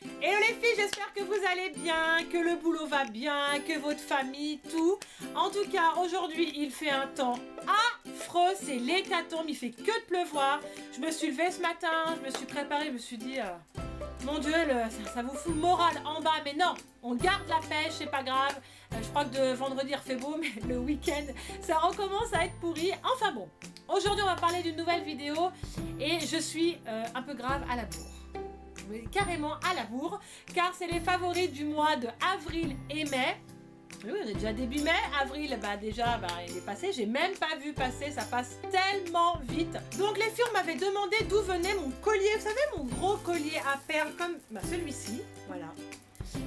Hello les filles, j'espère que vous allez bien, que le boulot va bien, que votre famille, tout. En tout cas, aujourd'hui, il fait un temps affreux, c'est l'hécatombe, il fait que de pleuvoir. Je me suis levée ce matin, je me suis préparée, je me suis dit, mon Dieu, ça vous fout le moral en bas, mais non, on garde la pêche, c'est pas grave. Je crois que de vendredi il refait beau, mais le week-end, ça recommence à être pourri. Enfin bon, aujourd'hui, on va parler d'une nouvelle vidéo et je suis un peu grave à la bourre. Carrément à la bourre, car c'est les favoris du mois de avril et mai. Oui, on est déjà début mai, avril, déjà, il est passé, j'ai même pas vu passer, ça passe tellement vite. Donc les filles m'avaient demandé d'où venait mon collier, vous savez, mon gros collier à perles comme celui-ci, voilà.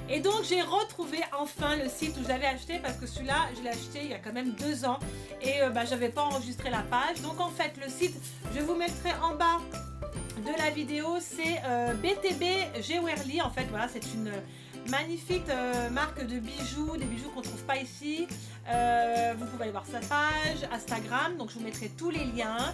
Et donc j'ai retrouvé enfin le site où j'avais acheté, parce que celui-là, je l'ai acheté il y a quand même 2 ans, et j'avais pas enregistré la page. Donc en fait, le site, je vous mettrai en bas de la vidéo, c'est BTB Jewelry. En fait, voilà, c'est une magnifique marque de bijoux, des bijoux qu'on ne trouve pas ici. Vous pouvez aller voir sa page Instagram, donc je vous mettrai tous les liens.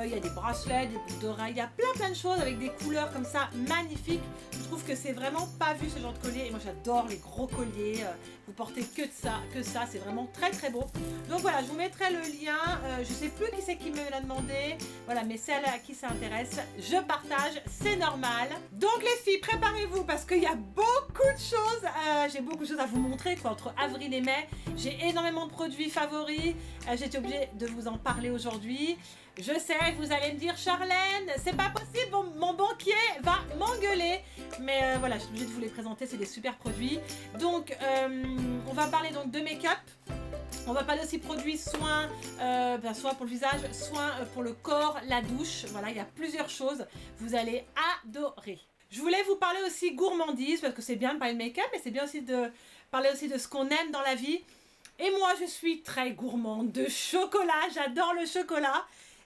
Il y a des bracelets, des boucles d'oreilles, il y a plein de choses avec des couleurs comme ça magnifiques. Je trouve que c'est vraiment pas vu ce genre de collier, et moi j'adore les gros colliers. Vous portez que ça, c'est vraiment très beau. Donc voilà, je vous mettrai le lien. Je sais plus qui c'est qui me l'a demandé, voilà, mais celle à qui ça intéresse, je partage, c'est normal. Donc les filles, préparez-vous parce qu'il y a beaucoup de choses. J'ai beaucoup de choses à vous montrer, quoi. Entre avril et mai, j'ai énormément de produits favoris. J'étais obligée de vous en parler aujourd'hui. Je sais, vous allez me dire, Charlène, c'est pas possible, mon banquier va m'engueuler. Mais voilà, je suis obligée de vous les présenter, c'est des super produits. Donc, on va parler donc de make-up. On va parler aussi produits, soins, soit pour le visage, soins pour le corps, la douche. Voilà, il y a plusieurs choses. Vous allez adorer. Je voulais vous parler aussi gourmandise, parce que c'est bien de parler de make-up, mais c'est bien aussi de parler aussi de ce qu'on aime dans la vie. Et moi, je suis très gourmande de chocolat. J'adore le chocolat.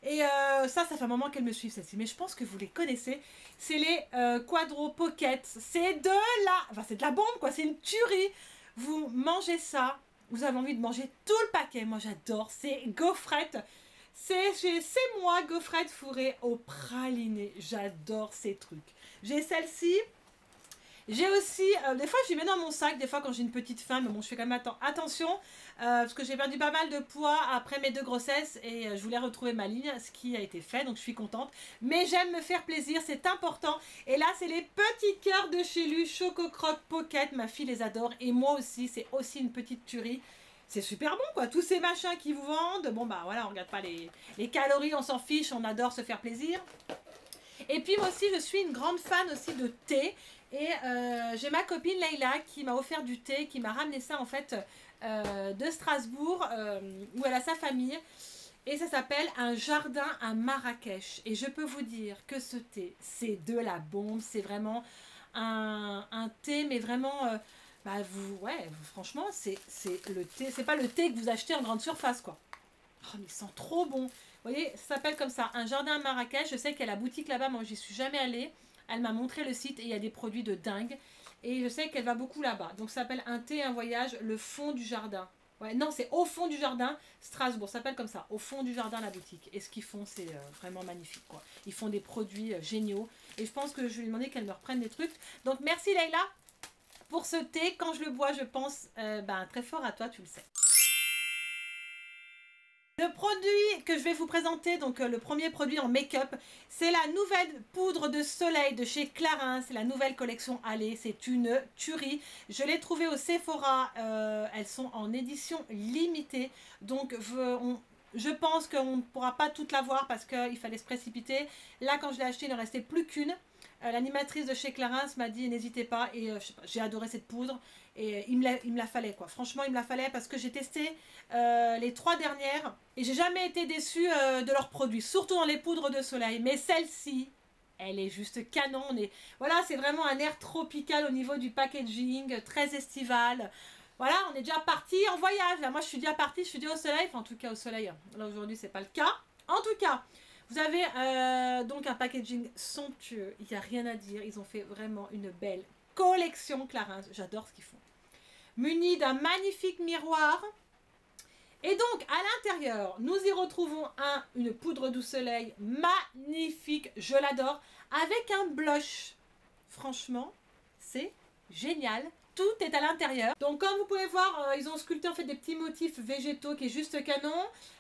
Et ça fait un moment qu'elles me suivent, celle-ci. Mais je pense que vous les connaissez. C'est les Quadro Pocket. C'est de la bombe, quoi. C'est une tuerie. Vous mangez ça, vous avez envie de manger tout le paquet. Moi, j'adore. C'est gaufrette. C'est moi, gaufrette fourrée au praliné. J'adore ces trucs. J'ai celle-ci. J'ai aussi, des fois je les mets dans mon sac, des fois quand j'ai une petite faim, mais bon je fais quand même attention, parce que j'ai perdu pas mal de poids après mes 2 grossesses et je voulais retrouver ma ligne, ce qui a été fait, donc je suis contente. Mais j'aime me faire plaisir, c'est important. Et là c'est les petits cœurs de chez Lu, Choco Croque Pocket, ma fille les adore et moi aussi, c'est aussi une petite tuerie. C'est super bon quoi, tous ces machins qui vous vendent, bon voilà, on regarde pas les calories, on s'en fiche, on adore se faire plaisir. Et puis moi aussi je suis une grande fan aussi de thé. Et j'ai ma copine Leïla qui m'a offert du thé, qui m'a ramené ça en fait de Strasbourg, où elle a sa famille. Et ça s'appelle un jardin à Marrakech. Et je peux vous dire que ce thé, c'est de la bombe. C'est vraiment un thé, mais vraiment, franchement, c'est le thé. C'est pas le thé que vous achetez en grande surface, quoi. Oh, mais il sent trop bon. Vous voyez, ça s'appelle comme ça, un jardin à Marrakech. Je sais qu'il y a la boutique là-bas, moi j'y suis jamais allée. Elle m'a montré le site et il y a des produits de dingue. Et je sais qu'elle va beaucoup là-bas. Donc ça s'appelle un thé, un voyage, le fond du jardin. Ouais, non, c'est au fond du jardin, Strasbourg. Ça s'appelle comme ça, au fond du jardin, la boutique. Et ce qu'ils font, c'est vraiment magnifique, quoi. Ils font des produits géniaux. Et je pense que je vais lui demander qu'elle me reprenne des trucs. Donc merci Leïla pour ce thé. Quand je le bois, je pense très fort à toi, tu le sais. Le produit que je vais vous présenter, donc le premier produit en make-up, c'est la nouvelle poudre de soleil de chez Clarins. C'est la nouvelle collection Allez, c'est une tuerie. Je l'ai trouvée au Sephora, elles sont en édition limitée. Donc je pense qu'on ne pourra pas toutes l'avoir parce qu'il fallait se précipiter. Là, quand je l'ai acheté, il ne restait plus qu'une. L'animatrice de chez Clarins m'a dit n'hésitez pas et j'ai adoré cette poudre et il me la fallait quoi. Franchement il me la fallait parce que j'ai testé les 3 dernières et j'ai jamais été déçue de leurs produits, surtout dans les poudres de soleil. Mais celle-ci, elle est juste canon. Et voilà, c'est vraiment un air tropical au niveau du packaging, très estival. Voilà, on est déjà parti en voyage. Là, moi je suis déjà partie, je suis déjà au soleil, enfin en tout cas au soleil. Là aujourd'hui c'est pas le cas. En tout cas, vous avez donc un packaging somptueux, il n'y a rien à dire, ils ont fait vraiment une belle collection Clarins, j'adore ce qu'ils font. Muni d'un magnifique miroir. Et donc à l'intérieur, nous y retrouvons une poudre du soleil magnifique, je l'adore, avec un blush. Franchement, c'est génial. Tout est à l'intérieur. Donc comme vous pouvez voir, ils ont sculpté en fait des petits motifs végétaux qui est juste canon.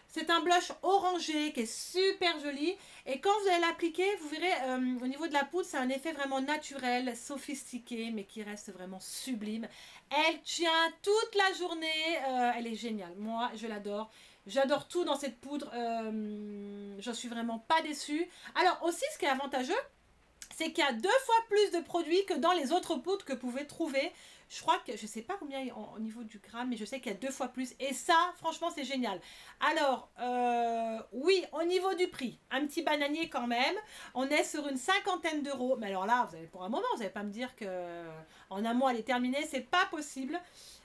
C'est un blush orangé qui est super joli. Et quand vous allez l'appliquer, vous verrez au niveau de la poudre, c'est un effet vraiment naturel, sophistiqué, mais qui reste vraiment sublime. Elle tient toute la journée. Elle est géniale. Moi, je l'adore. J'adore tout dans cette poudre. Je suis vraiment pas déçue. Alors aussi, ce qui est avantageux, c'est qu'il y a 2 fois plus de produits que dans les autres poudres que vous pouvez trouver. Je crois que, je ne sais pas combien au niveau du gramme, mais je sais qu'il y a 2 fois plus. Et ça, franchement, c'est génial. Alors, oui, au niveau du prix, un petit bananier quand même. On est sur une 50aine d'euros. Mais alors là, vous avez pour un moment, vous n'allez pas me dire que en un mois, elle est terminée. C'est pas possible.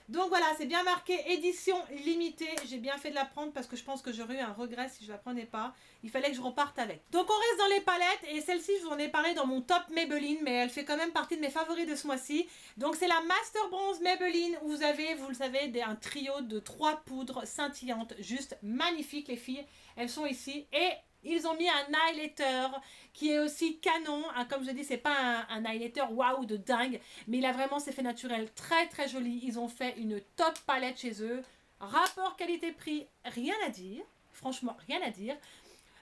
Donc voilà, c'est bien marqué édition limitée. J'ai bien fait de la prendre parce que je pense que j'aurais eu un regret si je ne la prenais pas. Il fallait que je reparte avec. Donc on reste dans les palettes et celle-ci, je vous en ai parlé dans mon top Maybelline, mais elle fait quand même partie de mes favoris de ce mois-ci. Donc c'est la Master Bronze Maybelline où vous avez, vous le savez, un trio de 3 poudres scintillantes. Juste magnifiques les filles. Elles sont ici et ils ont mis un highlighter qui est aussi canon. Hein, comme je dis, c'est pas un highlighter waouh de dingue, mais il a vraiment ses effets naturels très très joli. Ils ont fait une top palette chez eux. Rapport qualité-prix, rien à dire. Franchement, rien à dire.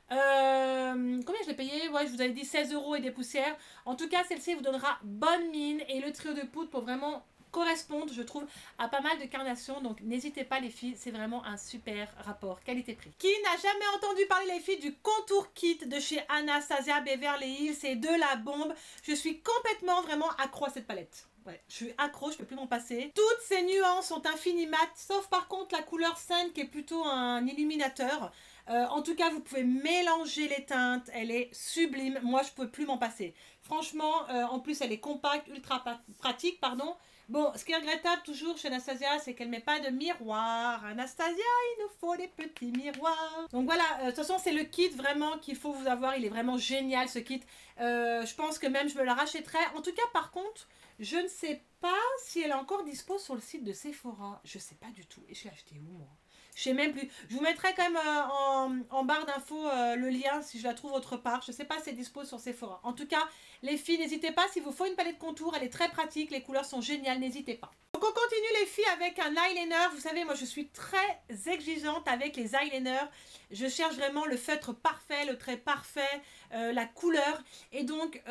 Combien je l'ai payé? Ouais, je vous avais dit 16 € et des poussières. En tout cas, celle-ci vous donnera bonne mine et le trio de poudre pour vraiment correspondent, je trouve, à pas mal de carnations. Donc n'hésitez pas les filles, c'est vraiment un super rapport qualité-prix. Qui n'a jamais entendu parler les filles du contour kit de chez Anastasia Beverly Hills? C'est de la bombe. Je suis complètement vraiment accro à cette palette. Ouais, je suis accro, je peux plus m'en passer. Toutes ces nuances sont infinies mat, sauf par contre la couleur scène qui est plutôt un illuminateur. En tout cas, vous pouvez mélanger les teintes, elle est sublime. Moi, je peux plus m'en passer. Franchement, en plus, elle est compacte, ultra pratique, pardon. Bon, ce qui est regrettable toujours chez Anastasia, c'est qu'elle ne met pas de miroir. Anastasia, il nous faut des petits miroirs. Donc voilà, de toute façon, c'est le kit vraiment qu'il faut vous avoir. Il est vraiment génial, ce kit. Je pense que même je me la rachèterai. En tout cas, par contre, je ne sais pas si elle est encore dispo sur le site de Sephora. Je ne sais pas du tout. Et je l'ai acheté où, moi? Je sais même plus. Je vous mettrai quand même en barre d'infos le lien si je la trouve autre part. Je ne sais pas si c'est dispo sur Sephora. En tout cas, les filles, n'hésitez pas. S'il vous faut une palette contour, elle est très pratique. Les couleurs sont géniales. N'hésitez pas. Donc on continue les filles avec un eyeliner. Vous savez, moi je suis très exigeante avec les eyeliners. Je cherche vraiment le feutre parfait, le trait parfait, la couleur. Et donc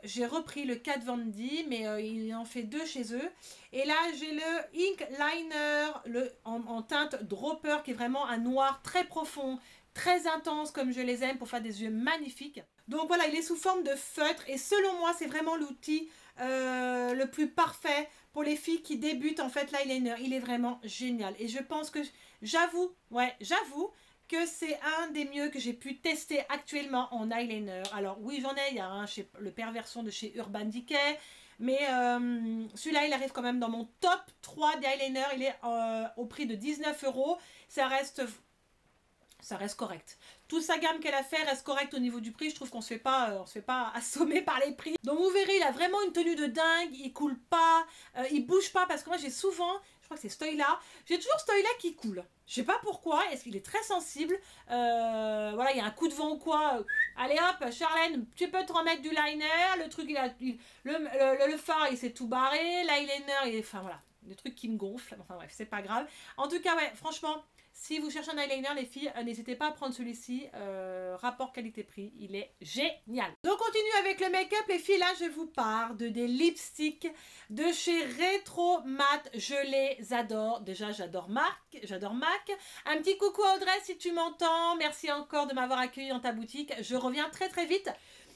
j'ai repris le Kat Von D, mais il en fait 2 chez eux. Et là j'ai le Ink Liner en teinte Dropper qui est vraiment un noir très profond, très intense comme je les aime pour faire des yeux magnifiques. Donc voilà, il est sous forme de feutre et selon moi c'est vraiment l'outil le plus parfait pour les filles qui débutent en fait l'eyeliner. Il est vraiment génial et je pense que j'avoue que c'est un des mieux que j'ai pu tester actuellement en eyeliner. Alors oui, j'en ai, il y a un chez le Perversion de chez Urban Decay, mais celui-là il arrive quand même dans mon top 3 d'eyeliner. Il est au prix de 19 €. Ça reste correct. Toute sa gamme qu'elle a fait reste correcte au niveau du prix. Je trouve qu'on se fait pas assommer par les prix. Donc vous verrez, il a vraiment une tenue de dingue. Il coule pas, il bouge pas parce que moi j'ai souvent, je crois que c'est cet œil-là, j'ai toujours cet œil-là qui coule. Je sais pas pourquoi. Est-ce qu'il est très sensible? Voilà, il y a un coup de vent ou quoi. Allez hop, Charlène, tu peux te remettre du liner. Le truc, le fard, il s'est tout barré. L'eyeliner, enfin voilà, des trucs qui me gonflent. Enfin bref, c'est pas grave. En tout cas, ouais, franchement. Si vous cherchez un eyeliner, les filles, n'hésitez pas à prendre celui-ci. Rapport qualité-prix, il est génial. Donc, on continue avec le make-up. Les filles, là, je vous parle des lipsticks de chez Retro Matte. Je les adore. Déjà, j'adore MAC. Un petit coucou à Audrey, si tu m'entends. Merci encore de m'avoir accueilli dans ta boutique. Je reviens très, très vite.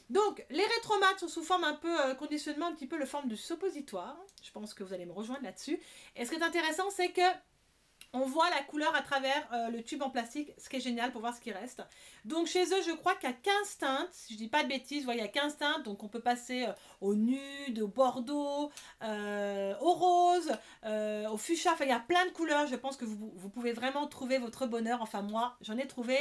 Donc, les Retro Matte sont sous forme un peu conditionnement, un petit peu le forme de suppositoire. Je pense que vous allez me rejoindre là-dessus. Et ce qui est intéressant, c'est que on voit la couleur à travers le tube en plastique, ce qui est génial pour voir ce qui reste. Donc chez eux, je crois qu'il y a 15 teintes, si je dis pas de bêtises, il y a 15 teintes, donc on peut passer au nude, au bordeaux, au rose, au fuchsia, enfin il y a plein de couleurs, je pense que vous pouvez vraiment trouver votre bonheur, enfin moi j'en ai trouvé.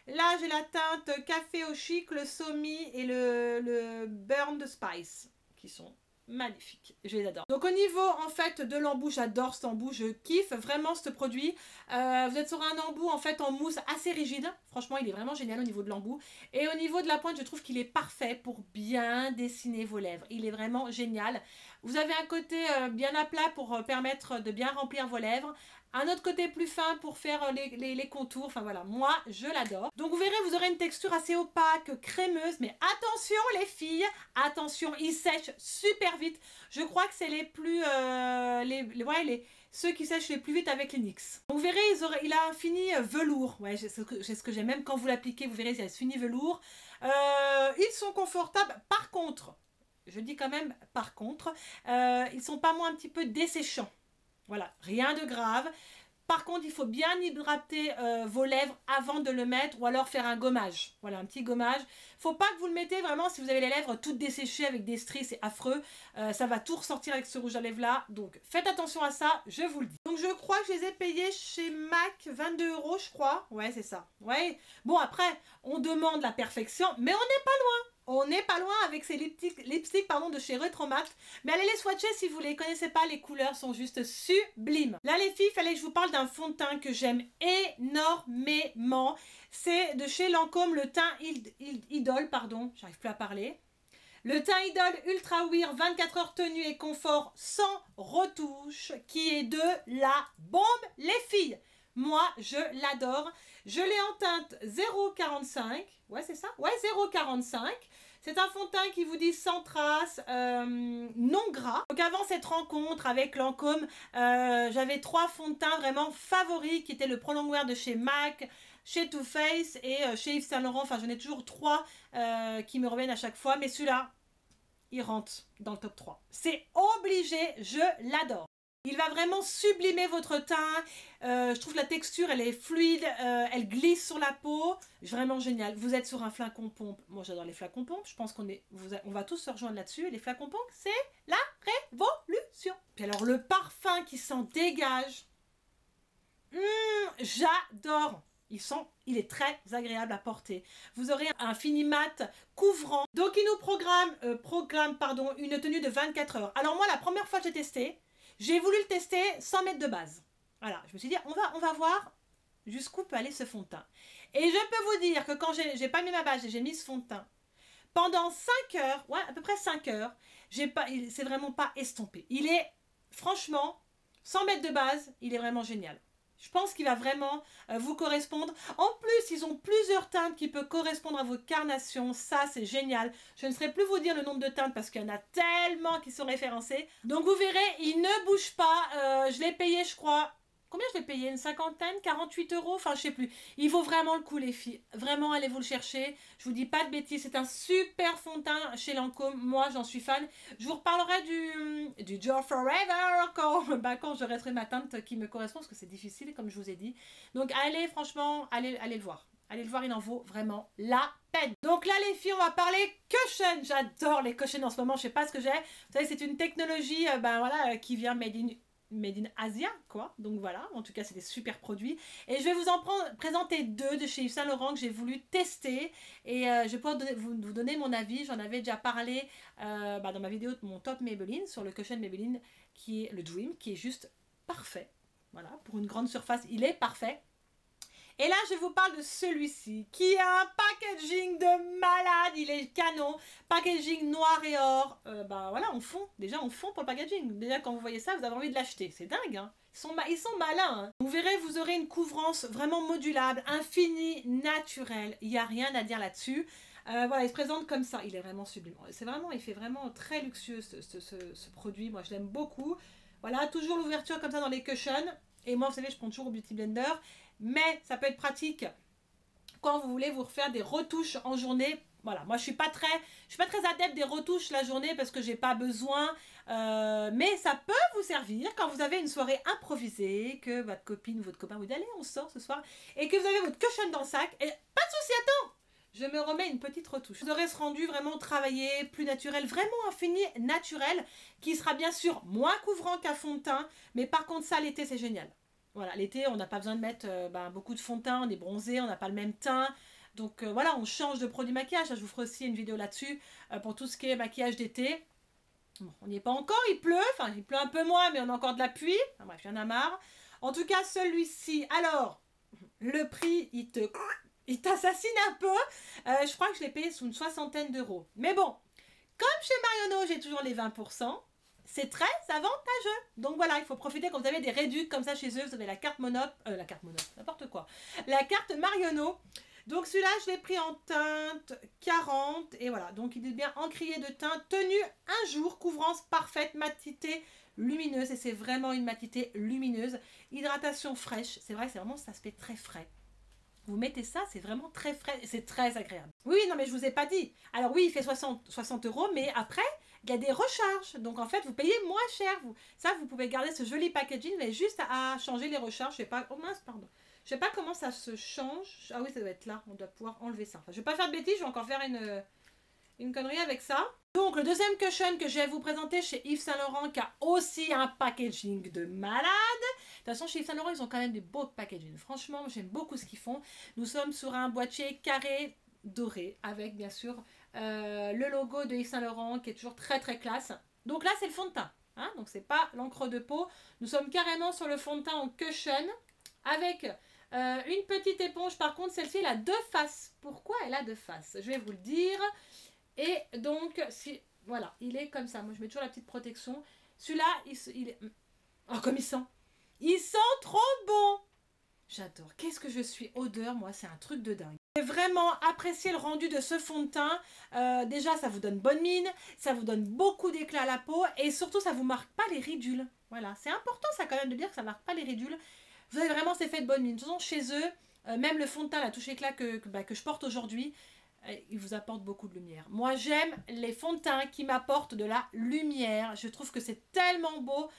Là j'ai la teinte café au chic, le Somi et le Burn de Spice, qui sont magnifiques, je les adore. Donc au niveau en fait de l'embout, j'adore cet embout, je kiffe vraiment ce produit. Vous êtes sur un embout en fait en mousse assez rigide, franchement il est vraiment génial au niveau de l'embout. Et au niveau de la pointe, je trouve qu'il est parfait pour bien dessiner vos lèvres, il est vraiment génial. Vous avez un côté bien à plat pour permettre de bien remplir vos lèvres. Un autre côté plus fin pour faire les contours. Enfin voilà, moi je l'adore. Donc vous verrez, vous aurez une texture assez opaque, crémeuse. Mais attention les filles, attention, il sèche super vite. Je crois que c'est les plus... ceux qui sèchent les plus vite avec les NYX. Donc vous verrez, il a un fini velours. Ouais, c'est ce que j'aime. Même quand vous l'appliquez, vous verrez, il y a ce fini velours. Ils sont confortables. Par contre, je dis quand même par contre, ils sont pas moins un petit peu desséchants. Voilà, rien de grave. Par contre, il faut bien hydrater vos lèvres avant de le mettre ou alors faire un gommage. Voilà, un petit gommage. Faut pas que vous le mettez vraiment si vous avez les lèvres toutes desséchées avec des stries, c'est affreux. Ça va tout ressortir avec ce rouge à lèvres là. Donc, faites attention à ça, je vous le dis. Donc, je crois que je les ai payés chez MAC 22 €, je crois. Ouais, c'est ça. Ouais. Bon, après, on demande la perfection, mais on n'est pas loin. On n'est pas loin avec ces lipsticks de chez Retromat. Mais allez les swatcher si vous ne les connaissez pas. Les couleurs sont juste sublimes. Là les filles, il fallait que je vous parle d'un fond de teint que j'aime énormément. C'est de chez Lancôme, le teint Idol, pardon. J'arrive plus à parler. Le teint Idol Ultra Wear 24 heures tenue et confort sans retouche. Qui est de la bombe les filles. Moi, je l'adore. Je l'ai en teinte 0,45. Ouais, c'est ça? Ouais, 0,45. C'est un fond de teint qui vous dit sans trace, non gras. Donc avant cette rencontre avec Lancôme, j'avais 3 fonds de teint vraiment favoris qui étaient le Pro Longwear de chez MAC, chez Too Faced et chez Yves Saint Laurent. Enfin, j'en ai toujours 3 qui me reviennent à chaque fois. Mais celui-là, il rentre dans le top 3. C'est obligé, je l'adore. Il va vraiment sublimer votre teint. Je trouve la texture, elle est fluide, elle glisse sur la peau. Vraiment génial. Vous êtes sur un flacon pompe. Moi, j'adore les flacons pompes. Je pense on va tous se rejoindre là-dessus. Les flacons pompes, c'est la révolution. Puis alors, le parfum qui s'en dégage. J'adore. Il est très agréable à porter. Vous aurez un fini mat couvrant. Donc, il nous programme une tenue de 24 heures. Alors moi, la première fois que j'ai testé, j'ai voulu le tester sans mettre de base. Voilà, je me suis dit, on va voir jusqu'où peut aller ce fond de teint. Et je peux vous dire que quand j'ai pas mis ma base et j'ai mis ce fond de teint, pendant 5 heures, ouais, à peu près 5 heures, c'est vraiment pas estompé. Il est, franchement, sans mettre de base, il est vraiment génial. Je pense qu'il va vraiment vous correspondre. En plus, ils ont plusieurs teintes qui peuvent correspondre à vos carnations. Ça, c'est génial. Je ne saurais plus vous dire le nombre de teintes parce qu'il y en a tellement qui sont référencées. Donc, vous verrez, il ne bouge pas. Je l'ai payé, je crois... Combien je l'ai payé? Une cinquantaine? 48 €? Enfin, je sais plus. Il vaut vraiment le coup, les filles. Vraiment, allez vous le chercher. Je vous dis pas de bêtises. C'est un super fond de teint chez Lancôme. Moi, j'en suis fan. Je vous reparlerai du Dior Forever quand je resterai ma teinte qui me correspond parce que c'est difficile, comme je vous ai dit. Donc, allez, franchement, allez le voir. Allez le voir, il en vaut vraiment la peine. Donc là, les filles, on va parler cushion. J'adore les cushions en ce moment. Je sais pas ce que j'ai. Vous savez, c'est une technologie qui vient made in Asia, quoi. Donc voilà, en tout cas, c'est des super produits. Et je vais vous en présenter 2 de chez Yves Saint Laurent que j'ai voulu tester. Et je vais pouvoir vous donner mon avis. J'en avais déjà parlé dans ma vidéo de mon top Maybelline, sur le cushion Maybelline, qui est le Dream, qui est juste parfait. Voilà, pour une grande surface, il est parfait. Et là, je vous parle de celui-ci, qui a un packaging de malade. Il est canon. Packaging noir et or. Voilà, on fond. Déjà, on fond pour le packaging. Déjà, quand vous voyez ça, vous avez envie de l'acheter. C'est dingue, hein. Ils sont malins, hein. Vous verrez, vous aurez une couvrance vraiment modulable, infini, naturel. Il n'y a rien à dire là-dessus. Voilà, il se présente comme ça. Il est vraiment sublime. Il fait vraiment très luxueux, ce produit. Moi, je l'aime beaucoup. Voilà, toujours l'ouverture comme ça dans les cushions. Et moi, vous savez, je prends toujours au Beauty Blender. Mais ça peut être pratique quand vous voulez vous refaire des retouches en journée. Voilà, moi je suis pas très adepte des retouches la journée parce que j'ai pas besoin. Mais ça peut vous servir quand vous avez une soirée improvisée, que votre copine ou votre copain vous dit allez on sort ce soir et que vous avez votre cushion dans le sac. Et pas de souci, attends, je me remets une petite retouche. Vous aurez ce rendu vraiment travaillé, plus naturel, vraiment un fini naturel qui sera bien sûr moins couvrant qu'un fond de teint. Mais par contre ça l'été c'est génial. Voilà, l'été, on n'a pas besoin de mettre beaucoup de fond de teint, on est bronzé, on n'a pas le même teint. Donc voilà, on change de produit maquillage. Je vous ferai aussi une vidéo là-dessus pour tout ce qui est maquillage d'été. Bon, on n'y est pas encore, il pleut. Enfin, il pleut un peu moins, mais on a encore de la pluie. Enfin, bref, il y en a marre. En tout cas, celui-ci, alors, le prix, il t'assassine un peu. Je crois que je l'ai payé sous une 60aine d'euros. Mais bon, comme chez Marionneau, j'ai toujours les 20%. C'est très avantageux. Donc voilà, il faut profiter quand vous avez des réducs comme ça chez eux. Vous avez la carte Monop, n'importe quoi. La carte Marionneau. Donc celui-là, je l'ai pris en teinte 40. Et voilà, donc il est bien encrier de teinte. Tenue un jour, couvrance parfaite, matité lumineuse. Et c'est vraiment une matité lumineuse. Hydratation fraîche. C'est vrai que c'est vraiment, ça se fait très frais. Vous mettez ça, c'est vraiment très frais et c'est très agréable. Oui, non, mais je vous ai pas dit. Alors oui, il fait 60 euros, mais après, il y a des recharges. Donc en fait, vous payez moins cher. Ça, vous pouvez garder ce joli packaging, mais juste à changer les recharges. Je sais pas. Oh mince, pardon. Je sais pas comment ça se change. Ah oui, ça doit être là. On doit pouvoir enlever ça. Enfin, je vais pas faire de bêtises, je vais encore faire une connerie avec ça. Donc le deuxième cushion que je vais vous présenter chez Yves Saint Laurent, qui a aussi un packaging de malade. De toute façon, chez Yves Saint Laurent, ils ont quand même des beaux packaging. Franchement, j'aime beaucoup ce qu'ils font. Nous sommes sur un boîtier carré doré, avec bien sûr le logo de Yves Saint Laurent, qui est toujours très très classe. Donc là, c'est le fond de teint. Hein, donc c'est pas l'encre de peau. Nous sommes carrément sur le fond de teint en cushion, avec une petite éponge. Par contre, celle-ci, elle a deux faces. Pourquoi elle a deux faces? Je vais vous le dire. Et donc, si, voilà, il est comme ça. Moi, je mets toujours la petite protection. Celui-là, il est... Oh, comme il sent. Il sent trop bon. J'adore. Qu'est-ce que je suis odeur, moi, c'est un truc de dingue. J'ai vraiment apprécié le rendu de ce fond de teint. Déjà, ça vous donne bonne mine, ça vous donne beaucoup d'éclat à la peau et surtout, ça ne vous marque pas les ridules. Voilà, c'est important ça quand même de dire que ça ne marque pas les ridules. Vous avez vraiment cet effet de bonne mine. De toute façon, chez eux, même le fond de teint, la touche éclat que je porte aujourd'hui, il vous apporte beaucoup de lumière. Moi, j'aime les fonds de teint qui m'apportent de la lumière. Je trouve que c'est tellement beau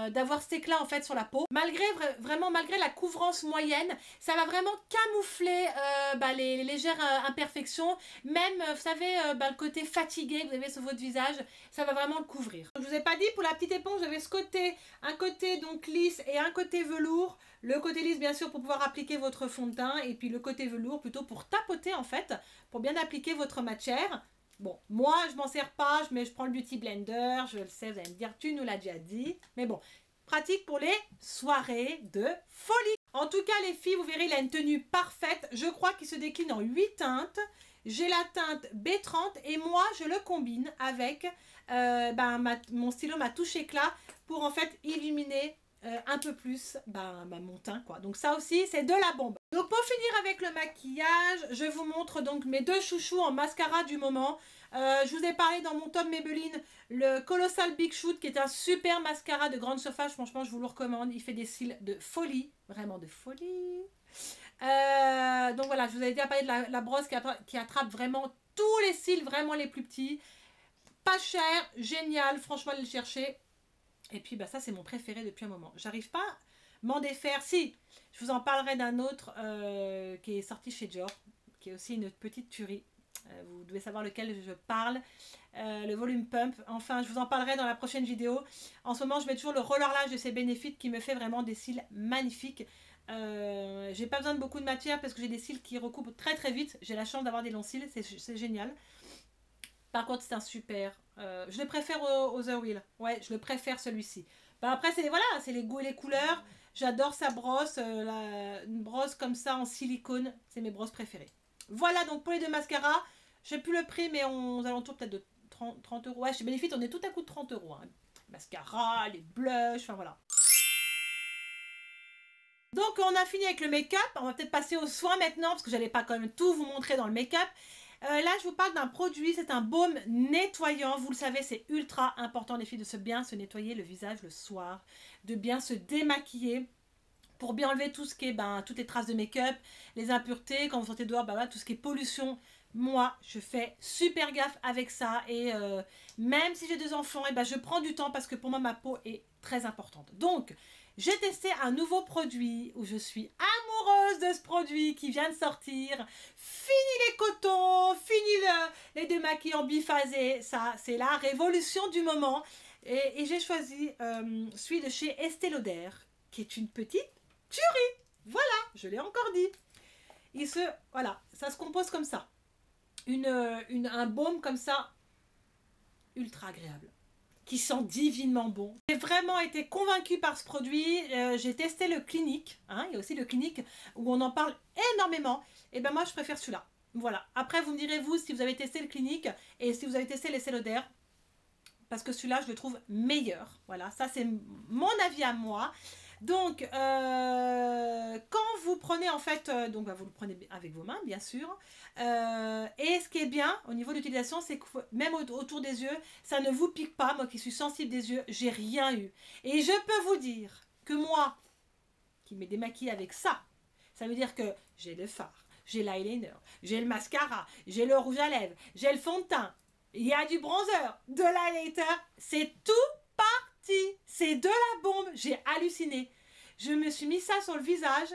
d'avoir cet éclat en fait sur la peau. Malgré la couvrance moyenne, ça va vraiment camoufler les légères imperfections. Même, vous savez, le côté fatigué que vous avez sur votre visage, ça va vraiment le couvrir. Je vous ai pas dit, pour la petite éponge, j'avais ce côté, un côté donc lisse et un côté velours. Le côté lisse, bien sûr, pour pouvoir appliquer votre fond de teint. Et puis le côté velours, plutôt pour tapoter, en fait, pour bien appliquer votre matière. Bon, moi, je m'en sers pas, mais je prends le Beauty Blender. Je le sais, vous allez me dire, tu nous l'as déjà dit. Mais bon, pratique pour les soirées de folie. En tout cas, les filles, vous verrez, il a une tenue parfaite. Je crois qu'il se décline en 8 teintes. J'ai la teinte B30 et moi, je le combine avec mon stylo, ma touche éclat, pour en fait illuminer un peu plus mon teint quoi. Donc ça aussi c'est de la bombe. Donc pour finir avec le maquillage, je vous montre donc mes deux chouchous en mascara du moment. Je vous ai parlé dans mon top Maybelline le Colossal Big Shoot qui est un super mascara de grande surface. Franchement je vous le recommande, il fait des cils de folie, vraiment de folie. Donc voilà, je vous avais déjà parlé de la brosse qui attrape vraiment tous les cils, vraiment les plus petits. Pas cher, génial, franchement allez le chercher. Et puis ça c'est mon préféré depuis un moment. J'arrive pas à m'en défaire. Si, je vous en parlerai d'un autre qui est sorti chez Dior, qui est aussi une petite tuerie. Vous devez savoir lequel je parle. Le Volume Pump. Enfin, je vous en parlerai dans la prochaine vidéo. En ce moment, je mets toujours le Roller Lash de ces Benefit qui me fait vraiment des cils magnifiques. J'ai pas besoin de beaucoup de matière parce que j'ai des cils qui recoupent très très vite. J'ai la chance d'avoir des longs cils, c'est génial. Par contre, c'est un super. Je le préfère au The Wheel. Ouais, je le préfère celui-ci. Après, c'est voilà, c'est les goûts et les couleurs. J'adore sa brosse. Une brosse comme ça en silicone. C'est mes brosses préférées. Voilà donc pour les deux mascaras. Je sais plus le prix, mais aux alentours peut-être de 30 euros. Ouais, chez Benefit, on est tout à coup de 30 euros. Hein. Mascara, les blushs, enfin voilà. Donc on a fini avec le make-up. On va peut-être passer aux soins maintenant parce que j'allais pas quand même tout vous montrer dans le make-up. Là, je vous parle d'un produit, c'est un baume nettoyant. Vous le savez, c'est ultra important, les filles, de bien se nettoyer le visage le soir, de bien se démaquiller pour bien enlever tout ce qui est, toutes les traces de make-up, les impuretés, quand vous sortez dehors, tout ce qui est pollution. Moi, je fais super gaffe avec ça et même si j'ai 2 enfants, je prends du temps parce que pour moi, ma peau est très importante. Donc, j'ai testé un nouveau produit où je suis amoureuse de ce produit qui vient de sortir. Fini les cotons, fini les démaquillants biphasés. Ça, c'est la révolution du moment. Et j'ai choisi celui de chez Estée Lauder, qui est une petite tuerie. Voilà, je l'ai encore dit. Voilà, ça se compose comme ça. Un baume comme ça, ultra agréable. qui sent divinement bon. J'ai vraiment été convaincue par ce produit. J'ai testé le Clinique, hein, il y a aussi le Clinique où on en parle énormément. Et ben moi je préfère celui-là. Voilà. Après vous me direz vous si vous avez testé le Clinique et si vous avez testé l'Estée Lauder. Parce que celui-là je le trouve meilleur. Voilà, ça c'est mon avis à moi. Donc, quand vous prenez en fait, donc vous le prenez avec vos mains, bien sûr. Et ce qui est bien au niveau de l'utilisation, c'est que même autour des yeux, ça ne vous pique pas. Moi qui suis sensible des yeux, j'ai rien eu. Et je peux vous dire que moi, qui me démaquille avec ça, ça veut dire que j'ai le fard, j'ai l'eyeliner, j'ai le mascara, j'ai le rouge à lèvres, j'ai le fond de teint, il y a du bronzer, de l'highlighter, c'est tout parti. C'est de la bombe. J'ai halluciné. Je me suis mis ça sur le visage.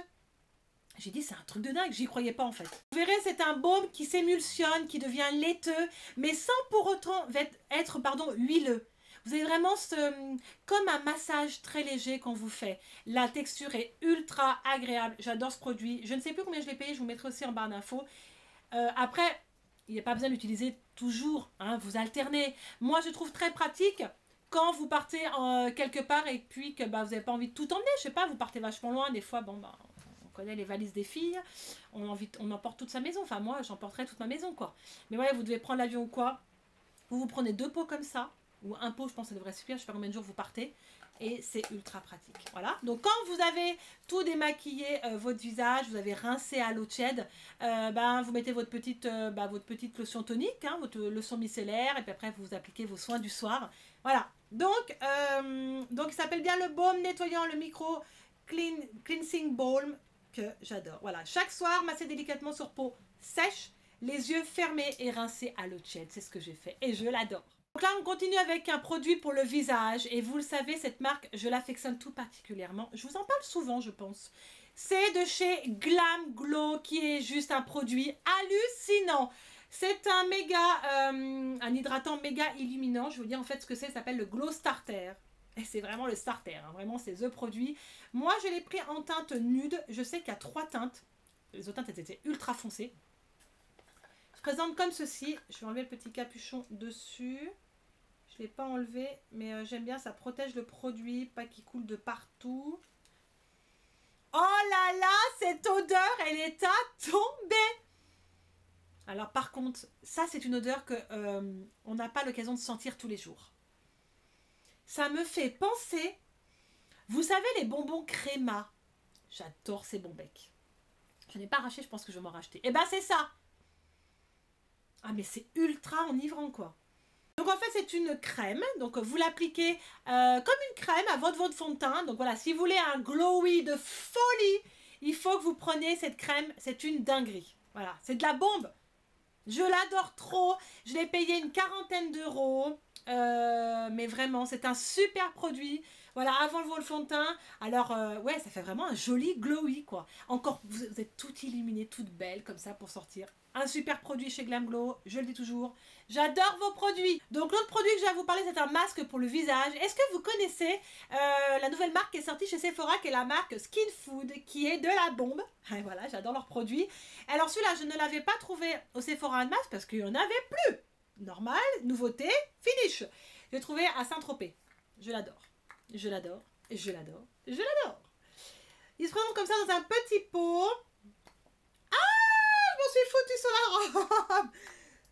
J'ai dit, c'est un truc de dingue. J'y croyais pas en fait. Vous verrez, c'est un baume qui s'émulsionne, qui devient laiteux, mais sans pour autant être huileux. Vous avez vraiment comme un massage très léger qu'on vous fait. La texture est ultra agréable. J'adore ce produit. Je ne sais plus combien je l'ai payé. Je vous mettrai aussi en barre d'infos. Après, il n'y a pas besoin d'utiliser toujours. Hein, vous alternez. Moi, je trouve très pratique quand vous partez quelque part et puis que vous n'avez pas envie de tout emmener. Je sais pas, vous partez vachement loin. Des fois, on connaît les valises des filles. On emporte toute sa maison. Enfin, moi, j'emporterai toute ma maison, quoi. Mais ouais, vous devez prendre l'avion ou quoi. Vous prenez 2 pots comme ça. Ou un pot, je pense que ça devrait suffire. Je sais pas combien de jours vous partez. Et c'est ultra pratique. Voilà. Donc, quand vous avez tout démaquillé votre visage, vous avez rincé à l'eau tiède, vous mettez votre petite lotion tonique, hein, votre lotion micellaire, et puis après, vous appliquez vos soins du soir. Voilà. Donc il s'appelle bien le baume nettoyant, le micro cleansing balm, que j'adore. Voilà. Chaque soir, masser délicatement sur peau sèche, les yeux fermés et rincés à l'eau tiède. C'est ce que j'ai fait. Et je l'adore. Donc là, on continue avec un produit pour le visage. Et vous le savez, cette marque, je l'affectionne tout particulièrement. Je vous en parle souvent, je pense. C'est de chez Glam Glow, qui est juste un produit hallucinant. C'est un hydratant méga illuminant. Je vais vous dire en fait ce que c'est. Ça s'appelle le Glow Starter. Et c'est vraiment le starter. Hein. Vraiment, c'est the produit. Moi, je l'ai pris en teinte nude. Je sais qu'il y a 3 teintes. Les autres teintes, elles étaient ultra foncées. Je présente comme ceci. Je vais enlever le petit capuchon dessus. Je ne l'ai pas enlevé, mais j'aime bien, ça protège le produit, pas qu'il coule de partout. Oh là là, cette odeur, elle est à tomber. Alors par contre, ça c'est une odeur que on n'a pas l'occasion de sentir tous les jours. Ça me fait penser, vous savez les bonbons Créma. J'adore ces bonbecs. Je n'ai pas arraché, je pense que je vais m'en racheter. Et ben c'est ça. Ah mais c'est ultra enivrant quoi. Donc en fait c'est une crème, donc vous l'appliquez comme une crème à votre fond de teint. Donc voilà, si vous voulez un glowy de folie, il faut que vous preniez cette crème, c'est une dinguerie. Voilà, c'est de la bombe. Je l'adore trop, je l'ai payé une 40aine d'euros, mais vraiment c'est un super produit. Voilà, avant le fond de teint, alors ouais, ça fait vraiment un joli glowy quoi. Encore, vous êtes toute illuminée, toute belle comme ça pour sortir. Un super produit chez Glam Glow, je le dis toujours. J'adore vos produits. Donc l'autre produit que je vais vous parler, c'est un masque pour le visage. Est-ce que vous connaissez la nouvelle marque qui est sortie chez Sephora, qui est la marque Skin Food, qui est de la bombe. Et voilà, j'adore leurs produits. Alors celui-là, je ne l'avais pas trouvé au Sephora de masque parce qu'il n'y en avait plus. Normal, nouveauté, finish. Je l'ai trouvé à Saint-Tropez. Je l'adore. Je l'adore. Je l'adore. Je l'adore. Il se présente comme ça dans un petit pot. Je m'en suis foutue sur la robe.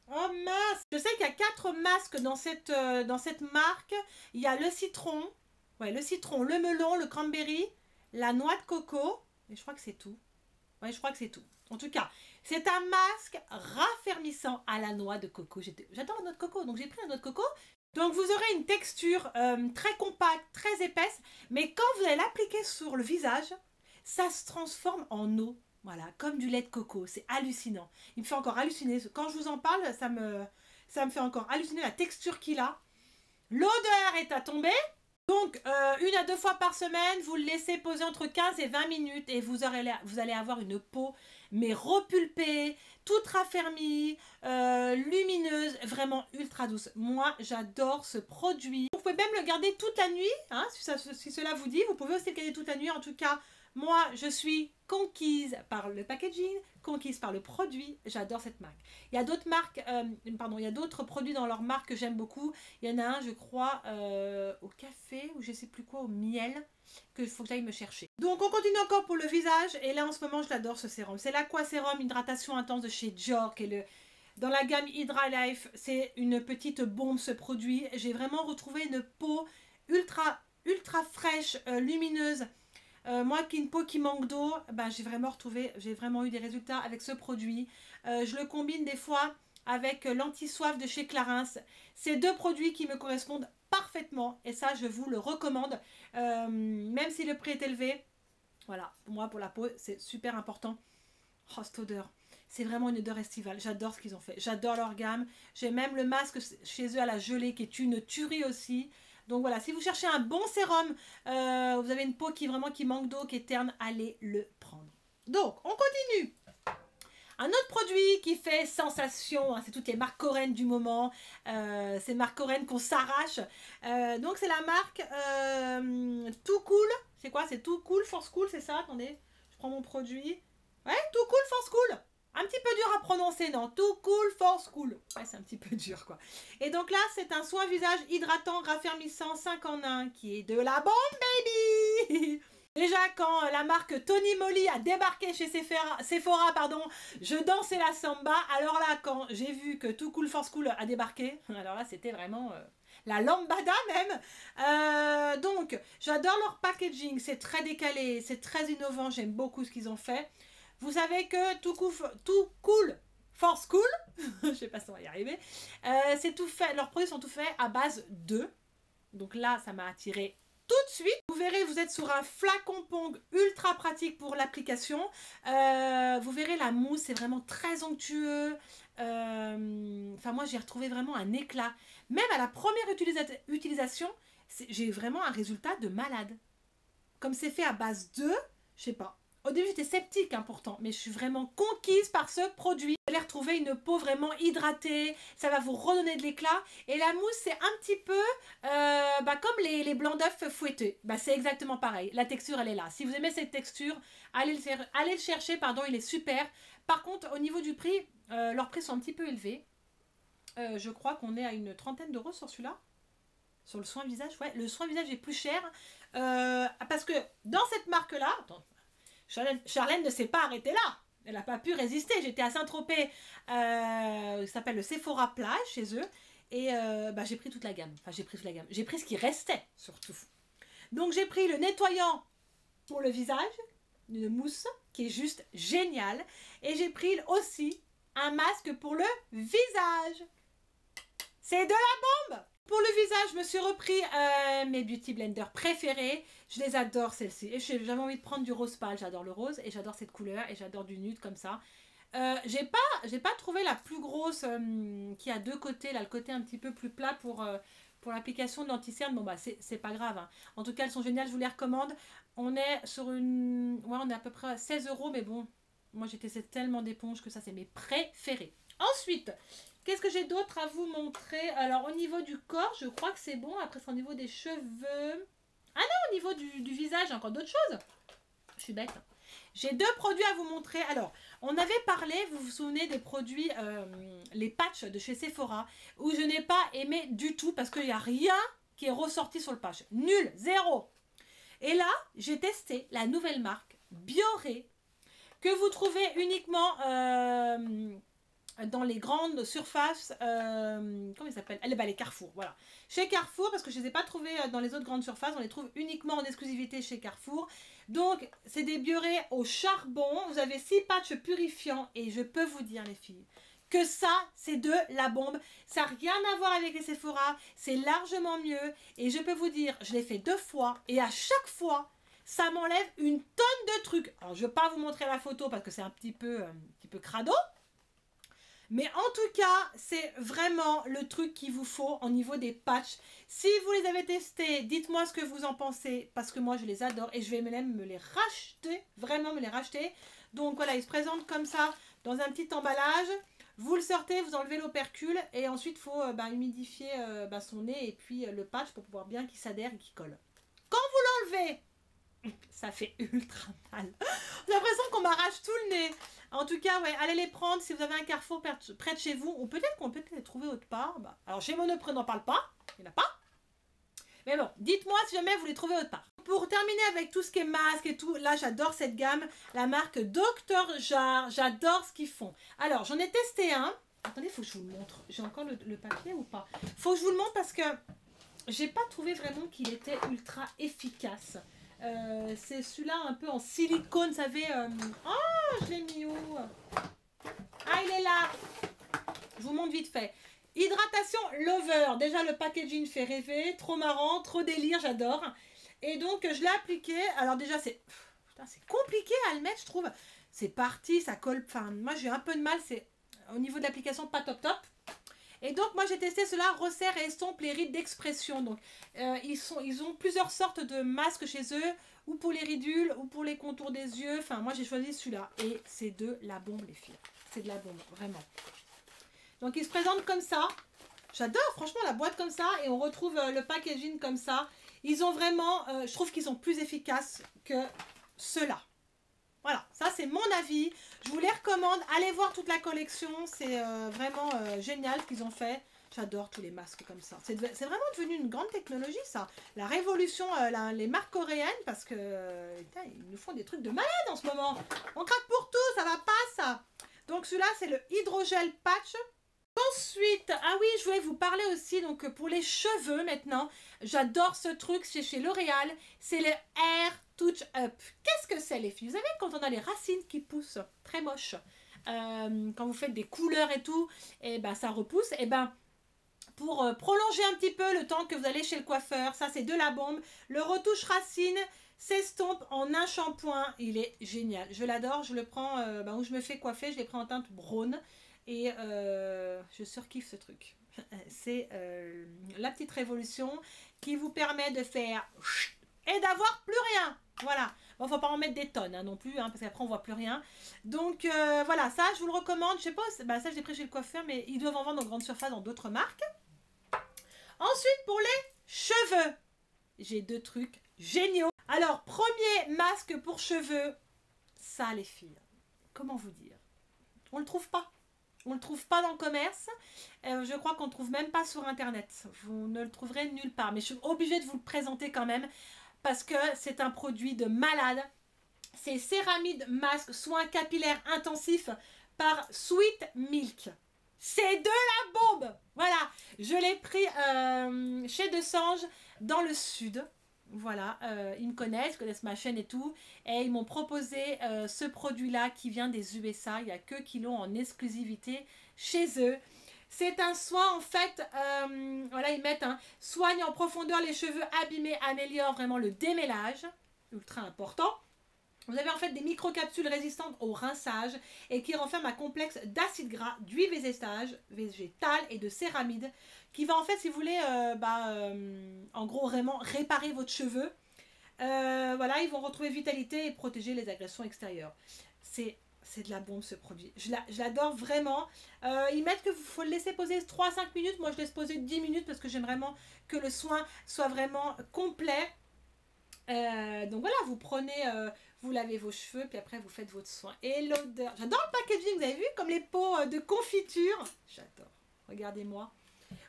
Oh mince. Je sais qu'il y a 4 masques dans cette marque. Il y a le citron. Ouais, le citron, le melon, le cranberry, la noix de coco. Et je crois que c'est tout. Ouais, je crois que c'est tout. En tout cas, c'est un masque raffermissant à la noix de coco. J'adore la noix de coco, donc j'ai pris la noix de coco. Donc vous aurez une texture très compacte, très épaisse. Mais quand vous allez l'appliquer sur le visage, ça se transforme en eau. Voilà, comme du lait de coco, c'est hallucinant. Il me fait encore halluciner. Quand je vous en parle, ça me fait encore halluciner la texture qu'il a. L'odeur est à tomber. Donc, 1 à 2 fois par semaine, vous le laissez poser entre 15 et 20 minutes et vous allez avoir une peau, mais repulpée, toute raffermie, lumineuse, vraiment ultra douce. Moi, j'adore ce produit. Vous pouvez même le garder toute la nuit, hein, si cela vous dit. Vous pouvez aussi le garder toute la nuit, en tout cas. Moi, je suis conquise par le packaging, conquise par le produit. J'adore cette marque. Il y a d'autres marques, pardon, il y a d'autres produits dans leur marque que j'aime beaucoup. Il y en a un, je crois, au café ou je sais plus quoi, au miel, qu'il faut que j'aille me chercher. Donc, on continue encore pour le visage. Et là, en ce moment, je l'adore ce sérum. C'est l'Aqua Sérum Hydratation Intense de chez Dior, qui est dans la gamme Hydra Life. C'est une petite bombe, ce produit. J'ai vraiment retrouvé une peau ultra fraîche, lumineuse. Moi qui ai une peau qui manque d'eau, ben, j'ai vraiment eu des résultats avec ce produit. Je le combine des fois avec l'anti-soif de chez Clarins. C'est deux produits qui me correspondent parfaitement et ça je vous le recommande, même si le prix est élevé. Voilà, pour moi, pour la peau, c'est super important. Oh, cette odeur, c'est vraiment une odeur estivale. J'adore ce qu'ils ont fait, j'adore leur gamme. J'ai même le masque chez eux à la gelée qui est une tuerie aussi. Donc voilà, si vous cherchez un bon sérum, vous avez une peau qui manque d'eau, qui est terne, allez le prendre. Donc, on continue. Un autre produit qui fait sensation, hein, c'est toutes les marques coréennes du moment. C'est marques coréennes qu'on s'arrache. Donc c'est la marque Too Cool. C'est quoi? C'est Too Cool, Force Cool, c'est ça? Attendez, je prends mon produit. Ouais, Too Cool, Force Cool. Un petit peu dur à prononcer, non? Too Cool, Force Cool. Ouais, c'est un petit peu dur, quoi. Et donc là, c'est un soin visage hydratant, raffermissant, 5 en 1, qui est de la bombe, baby. Déjà, quand la marque Tony Moly a débarqué chez Sephora, pardon, je dansais la samba. Alors là, quand j'ai vu que Too Cool, Force Cool a débarqué, alors là, c'était vraiment... la lambada même. Donc, j'adore leur packaging. C'est très décalé, c'est très innovant. J'aime beaucoup ce qu'ils ont fait. Vous savez que Too Cool, Force Cool, je sais pas si on va y arriver, c'est tout fait, leurs produits sont tout faits à base d'œufs. Donc là, ça m'a attiré tout de suite. Vous verrez, vous êtes sur un flacon Pong ultra pratique pour l'application. Vous verrez, la mousse, c'est vraiment très onctueux. Enfin, moi, j'ai retrouvé vraiment un éclat. Même à la première utilisation, j'ai vraiment un résultat de malade. Comme c'est fait à base d'œufs, je sais pas. Au début, j'étais sceptique, hein, pourtant, mais je suis vraiment conquise par ce produit. Vous allez retrouver une peau vraiment hydratée, ça va vous redonner de l'éclat. Et la mousse, c'est un petit peu comme les blancs d'œufs fouettés. C'est exactement pareil. La texture, elle est là. Si vous aimez cette texture, allez le chercher, pardon, il est super. Par contre, au niveau du prix, leurs prix sont un petit peu élevés. Je crois qu'on est à une trentaine d'euros sur celui-là. Sur le soin visage, ouais, le soin visage est plus cher. Parce que dans cette marque-là... Charlène ne s'est pas arrêtée là. Elle n'a pas pu résister. J'étais à Saint-Tropez, ça s'appelle le Sephora Plage chez eux. Et j'ai pris toute la gamme. Enfin, j'ai pris toute la gamme. J'ai pris ce qui restait, surtout. Donc, j'ai pris le nettoyant pour le visage, une mousse qui est juste géniale. Et j'ai pris aussi un masque pour le visage. C'est de la bombe! Pour le visage, je me suis repris mes Beauty Blender préférés. Je les adore, celles-ci. Et j'avais envie de prendre du rose pâle. J'adore le rose et j'adore cette couleur. Et j'adore du nude comme ça. J'ai pas trouvé la plus grosse qui a deux côtés. Là, le côté un petit peu plus plat pour l'application de l'anti-cerne. Bon, c'est pas grave. Hein. En tout cas, elles sont géniales. Je vous les recommande. On est sur une... Ouais, on est à peu près à 16 €. Mais bon, moi, j'ai testé tellement d'éponges que ça, c'est mes préférés. Ensuite... Qu'est-ce que j'ai d'autre à vous montrer? Alors, au niveau du corps, je crois que c'est bon. Après, c'est au niveau des cheveux. Ah non, au niveau du visage, encore d'autres choses. Je suis bête. J'ai deux produits à vous montrer. Alors, on avait parlé, vous vous souvenez des produits, les patchs de chez Sephora, où je n'ai pas aimé du tout parce qu'il n'y a rien qui est ressorti sur le patch. Nul, zéro. Et là, j'ai testé la nouvelle marque Bioré, que vous trouvez uniquement... dans les grandes surfaces, comment ils s'appellent? Les Carrefour, voilà. Chez Carrefour, parce que je ne les ai pas trouvés dans les autres grandes surfaces, on les trouve uniquement en exclusivité chez Carrefour. Donc, c'est des Bioré au charbon. Vous avez 6 patchs purifiants et je peux vous dire, les filles, que ça, c'est de la bombe. Ça n'a rien à voir avec les Sephora, c'est largement mieux. Et je peux vous dire, je l'ai fait 2 fois et à chaque fois, ça m'enlève une tonne de trucs. Alors, je ne vais pas vous montrer la photo parce que c'est un petit peu crado. Mais en tout cas, c'est vraiment le truc qu'il vous faut au niveau des patchs. Si vous les avez testés, dites-moi ce que vous en pensez. Parce que moi, je les adore et je vais même me les racheter. Vraiment me les racheter. Donc voilà, ils se présentent comme ça dans un petit emballage. Vous le sortez, vous enlevez l'opercule. Et ensuite, il faut humidifier son nez et puis le patch pour pouvoir bien qu'il s'adhère et qu'il colle. Quand vous l'enlevez, Ça fait ultra mal. J'ai l'impression qu'on m'arrache tout le nez. En tout cas, ouais, allez les prendre si vous avez un Carrefour près de chez vous. Ou peut-être qu'on peut les trouver autre part. Bah, alors chez Monoprix, on n'en parle pas. Il n'y en a pas. Mais bon, dites-moi si jamais vous les trouvez autre part. Pour terminer avec tout ce qui est masque et tout, là j'adore cette gamme, la marque Dr Jar, j'adore ce qu'ils font. Alors j'en ai testé un, attendez, faut que je vous le montre, j'ai encore le papier ou pas? Faut que je vous le montre parce que j'ai pas trouvé vraiment qu'il était ultra efficace. C'est celui-là un peu en silicone, vous savez, oh je l'ai mis où? Ah il est là, je vous montre vite fait. Hydratation Lover, déjà le packaging fait rêver, trop marrant, trop délire, j'adore. Et donc je l'ai appliqué, alors déjà c'est compliqué à le mettre je trouve. C'est parti, ça colle, enfin moi j'ai un peu de mal, c'est au niveau de l'application pas top top. Et donc moi j'ai testé cela, resserre et estompe les rides d'expression. Donc ils ont plusieurs sortes de masques chez eux, ou pour les ridules, ou pour les contours des yeux. Enfin moi j'ai choisi celui-là et c'est de la bombe les filles, c'est de la bombe, vraiment. Donc il se présente comme ça. J'adore franchement la boîte comme ça et on retrouve le packaging comme ça. Ils ont vraiment, je trouve qu'ils sont plus efficaces que ceux-là. Voilà, ça c'est mon avis. Je vous les recommande. Allez voir toute la collection. C'est vraiment génial ce qu'ils ont fait. J'adore tous les masques comme ça. C'est vraiment devenu une grande technologie ça. La révolution, les marques coréennes, parce que ils nous font des trucs de malade en ce moment. On craque pour tout, ça va pas ça. Donc celui-là c'est le hydrogel patch. Ensuite, ah oui, je voulais vous parler aussi, donc pour les cheveux maintenant, j'adore ce truc, c'est chez L'Oréal, c'est le Hair Touch Up. Qu'est-ce que c'est les filles? Vous savez quand on a les racines qui poussent, très moches, quand vous faites des couleurs et tout, et ben ça repousse, et ben pour prolonger un petit peu le temps que vous allez chez le coiffeur, ça c'est de la bombe, le retouche racine s'estompe en un shampoing, il est génial, je l'adore, je le prends où je me fais coiffer, je l'ai pris en teinte brune. Et je surkiffe ce truc. C'est la petite révolution qui vous permet de faire et d'avoir plus rien. Voilà. Bon, faut pas en mettre des tonnes non plus, parce qu'après on voit plus rien. Donc voilà, ça je vous le recommande. Je sais pas, ça je l'ai pris chez le coiffeur, mais ils doivent en vendre en grande surface dans d'autres marques. Ensuite, pour les cheveux, j'ai deux trucs géniaux. Alors, premier masque pour cheveux, ça les filles, comment vous dire? On le trouve pas. On ne le trouve pas dans le commerce. Je crois qu'on ne le trouve même pas sur Internet. Vous ne le trouverez nulle part. Mais je suis obligée de vous le présenter quand même. Parce que c'est un produit de malade. C'est Céramide Masque Soin Capillaire Intensif par Sweet Milk. C'est de la bombe. Voilà. Je l'ai pris chez Desange dans le sud. Voilà, ils me connaissent ma chaîne et tout, et ils m'ont proposé ce produit-là qui vient des USA, il n'y a que qui l'ont en exclusivité chez eux. C'est un soin en fait, voilà, ils mettent un soigne en profondeur les cheveux abîmés, améliore vraiment le démêlage, ultra important. Vous avez en fait des microcapsules résistantes au rinçage et qui renferment un complexe d'acide gras, d'huile végétale et de céramide qui va en fait, si vous voulez, en gros vraiment réparer votre cheveu. Voilà, ils vont retrouver vitalité et protéger les agressions extérieures. C'est de la bombe ce produit. Je l'adore vraiment. Ils mettent qu'il faut le laisser poser 3-5 minutes. Moi je laisse poser 10 minutes parce que j'aime vraiment que le soin soit vraiment complet. Donc voilà, vous prenez, vous lavez vos cheveux, puis après vous faites votre soin. Et l'odeur, j'adore le packaging, vous avez vu, comme les pots de confiture. J'adore, regardez-moi.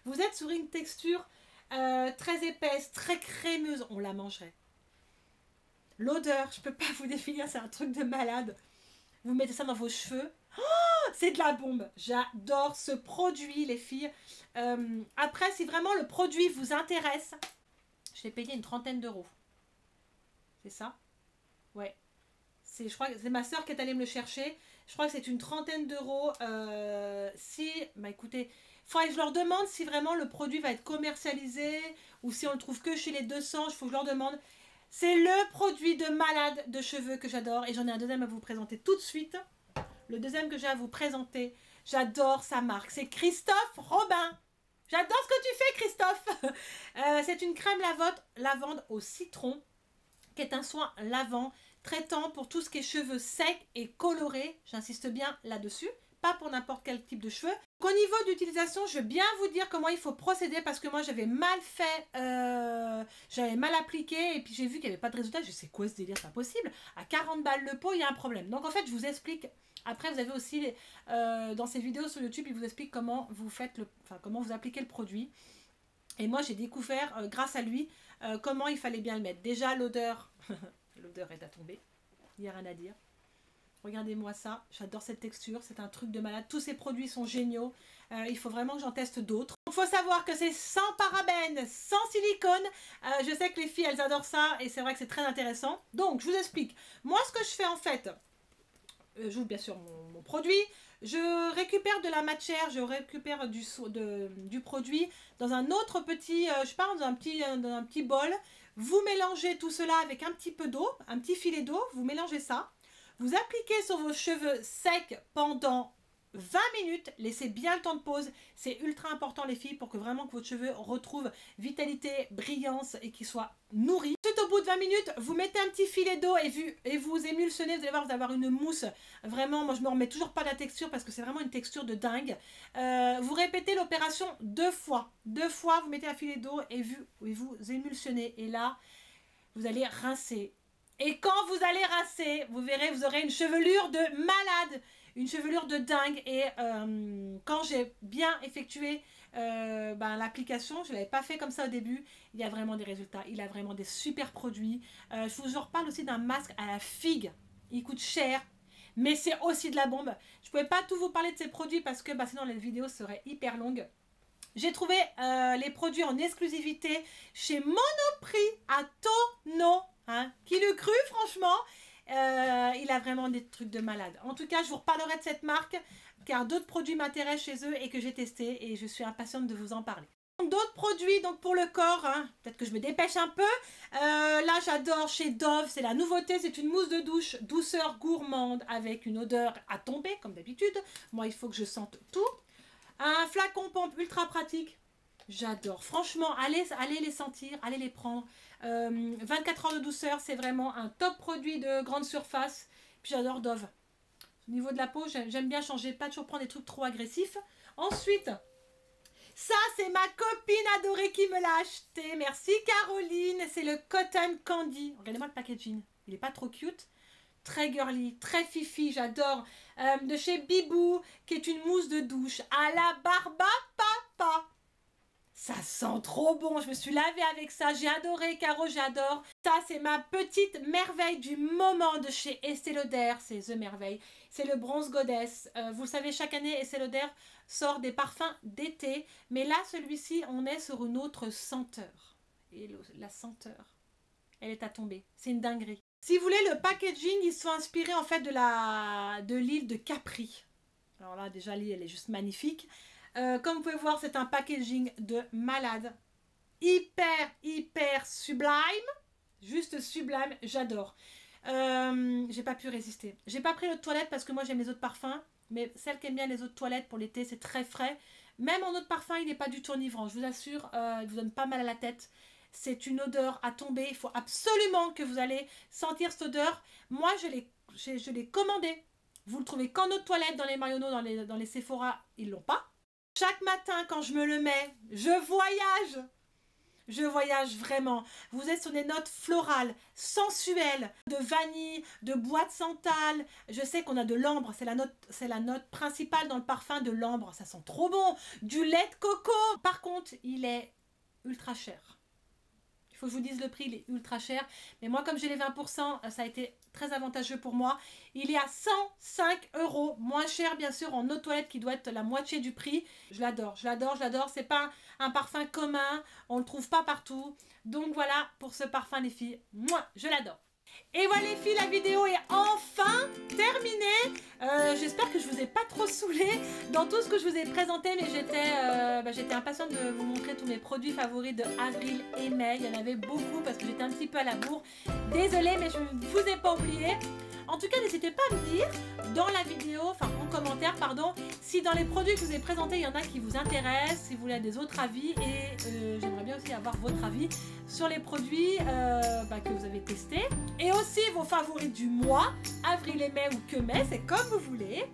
Vous êtes sur une texture très épaisse, très crémeuse, on la mangerait. L'odeur, je peux pas vous définir, c'est un truc de malade. Vous mettez ça dans vos cheveux, oh, c'est de la bombe. J'adore ce produit les filles. Après, si vraiment le produit vous intéresse, je l'ai payé une 30aine d'euros. C'est ça? Ouais. Je crois que c'est ma soeur qui est allée me le chercher. Je crois que c'est une 30aine d'euros. Bah écoutez, il faudrait que je leur demande si vraiment le produit va être commercialisé ou si on le trouve que chez les 200. Il faut que je leur demande. C'est le produit de malade de cheveux que j'adore. Et j'en ai un deuxième à vous présenter tout de suite. Le deuxième que j'ai à vous présenter, j'adore sa marque. C'est Christophe Robin. J'adore ce que tu fais, Christophe. C'est une crème lavande au citron, qui est un soin lavant traitant pour tout ce qui est cheveux secs et colorés. J'insiste bien là-dessus. pas pour n'importe quel type de cheveux. Donc, au niveau d'utilisation, je vais bien vous dire comment il faut procéder parce que moi j'avais mal fait, j'avais mal appliqué et puis j'ai vu qu'il n'y avait pas de résultat. Je sais quoi ce délire, c'est pas possible. À 40 balles le pot, il y a un problème. Donc en fait, je vous explique. Après, vous avez aussi dans ces vidéos sur YouTube, il vous explique comment vous faites comment vous appliquez le produit. Et moi, j'ai découvert, grâce à lui, comment il fallait bien le mettre. Déjà, l'odeur, l'odeur est à tomber. Il n'y a rien à dire. Regardez-moi ça. J'adore cette texture. C'est un truc de malade. Tous ces produits sont géniaux. Il faut vraiment que j'en teste d'autres. Il faut savoir que c'est sans parabènes, sans silicone. Je sais que les filles, elles adorent ça. Et c'est vrai que c'est très intéressant. Donc, je vous explique. Moi, ce que je fais en fait, j'ouvre bien sûr mon produit. Je récupère de la matière, je récupère du produit dans un autre petit, je sais pas, dans un petit bol. Vous mélangez tout cela avec un petit peu d'eau, un petit filet d'eau, vous mélangez ça. Vous appliquez sur vos cheveux secs pendant 20 minutes, laissez bien le temps de pause. C'est ultra important les filles pour que vraiment que votre cheveu retrouve vitalité, brillance et qu'il soit nourri. Tout au bout de 20 minutes, vous mettez un petit filet d'eau et vous émulsionnez. Vous allez voir, vous allez avoir une mousse. Vraiment, moi je ne me remets toujours pas la texture parce que c'est vraiment une texture de dingue. Vous répétez l'opération 2 fois. 2 fois, vous mettez un filet d'eau et vous émulsionnez. Et là, vous allez rincer. Et quand vous allez rincer, vous verrez, vous aurez une chevelure de malade. Une chevelure de dingue. Et quand j'ai bien effectué l'application, je ne l'avais pas fait comme ça au début, il y a vraiment des résultats. Il a vraiment des super produits. Je vous reparle aussi d'un masque à la figue. Il coûte cher, mais c'est aussi de la bombe. Je ne pouvais pas tout vous parler de ces produits parce que sinon la vidéo serait hyper longue. J'ai trouvé les produits en exclusivité chez Monoprix à Tonneau. Hein, qui le cru, franchement. Il a vraiment des trucs de malade. En tout cas, je vous reparlerai de cette marque car d'autres produits m'intéressent chez eux et que j'ai testé et je suis impatiente de vous en parler. D'autres produits donc pour le corps, hein, peut-être que je me dépêche un peu. Là, j'adore chez Dove, c'est la nouveauté, c'est une mousse de douche douceur gourmande avec une odeur à tomber comme d'habitude. Moi, il faut que je sente tout. Un flacon pompe ultra pratique. J'adore. Franchement, allez les sentir, allez les prendre. 24 heures de douceur, c'est vraiment un top produit de grande surface. Puis j'adore Dove. Au niveau de la peau, j'aime bien changer, pas toujours prendre des trucs trop agressifs. Ensuite, ça c'est ma copine adorée qui me l'a acheté. Merci Caroline. C'est le Cotton Candy. Regardez-moi le packaging. Il n'est pas trop cute. Très girly, très fifi, j'adore. De chez Bibou, qui est une mousse de douche à la barbe à papa. Ça sent trop bon, je me suis lavée avec ça, j'ai adoré, Caro, j'adore. Ça, c'est ma petite merveille du moment de chez Estée Lauder, c'est The Merveille. C'est le Bronze Goddess. Vous savez, chaque année, Estée Lauder sort des parfums d'été. Mais là, celui-ci, on est sur une autre senteur. Et la senteur, elle est à tomber. C'est une dinguerie. Si vous voulez, le packaging, ils sont inspirés en fait de l'île de Capri. Alors là, déjà, l'île, elle est juste magnifique. Comme vous pouvez voir, c'est un packaging de malade. Hyper sublime. Juste sublime, j'adore. J'ai pas pu résister. J'ai pas pris l'eau de toilette parce que moi j'aime les eaux de parfum. Mais celle qui aime bien les eaux de toilette pour l'été, c'est très frais. Même en eau de parfum, il n'est pas du tout enivrant. Je vous assure, il vous donne pas mal à la tête. C'est une odeur à tomber. Il faut absolument que vous allez sentir cette odeur. Moi, je l'ai commandé. Vous le trouvez qu'en eau de toilette dans les Marionneaux, dans les Sephora, ils l'ont pas. Chaque matin, quand je me le mets, je voyage. Je voyage vraiment. Vous êtes sur des notes florales, sensuelles, de vanille, de bois de santal. Je sais qu'on a de l'ambre, c'est la note principale dans le parfum de l'ambre. Ça sent trop bon. Du lait de coco. Par contre, il est ultra cher. Il faut que je vous dise le prix, il est ultra cher. Mais moi, comme j'ai les 20%, ça a été très avantageux pour moi. Il est à 105 €. Moins cher, bien sûr, en eau de toilette qui doit être la moitié du prix. Je l'adore, je l'adore, je l'adore. C'est pas un parfum commun. On le trouve pas partout. Donc voilà pour ce parfum, les filles. Moi, je l'adore. Et voilà les filles, la vidéo est enfin terminée. J'espère que je vous ai pas trop saoulé dans tout ce que je vous ai présenté, mais j'étais impatiente de vous montrer tous mes produits favoris de avril et mai. Il y en avait beaucoup parce que j'étais un petit peu à la bourre. Désolée, mais je ne vous ai pas oublié. En tout cas, n'hésitez pas à me dire dans la vidéo, enfin en commentaire, pardon, si dans les produits que je vous ai présentés, il y en a qui vous intéressent, si vous voulez des autres avis. Et j'aimerais bien aussi avoir votre avis sur les produits que vous avez testés. Et aussi vos favoris du mois, avril et mai ou que mai, c'est comme vous voulez.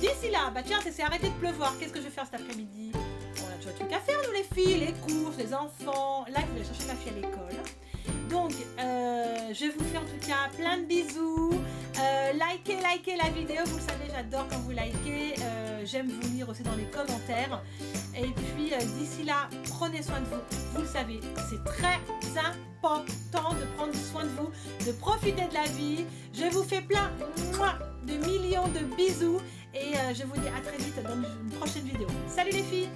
D'ici là, bah tiens, c'est arrêté de pleuvoir. Qu'est-ce que je vais faire cet après-midi? On a toujours des trucs à faire, nous les filles, les courses, les enfants. Là, je vais chercher ma fille à l'école. Donc, je vous fais en tout cas plein de bisous. Likez la vidéo, vous le savez, j'adore quand vous likez. J'aime vous lire aussi dans les commentaires. Et puis, d'ici là, prenez soin de vous. Vous le savez, c'est très important de prendre soin de vous, de profiter de la vie. Je vous fais plein de millions de bisous. Et je vous dis à très vite dans une prochaine vidéo. Salut les filles!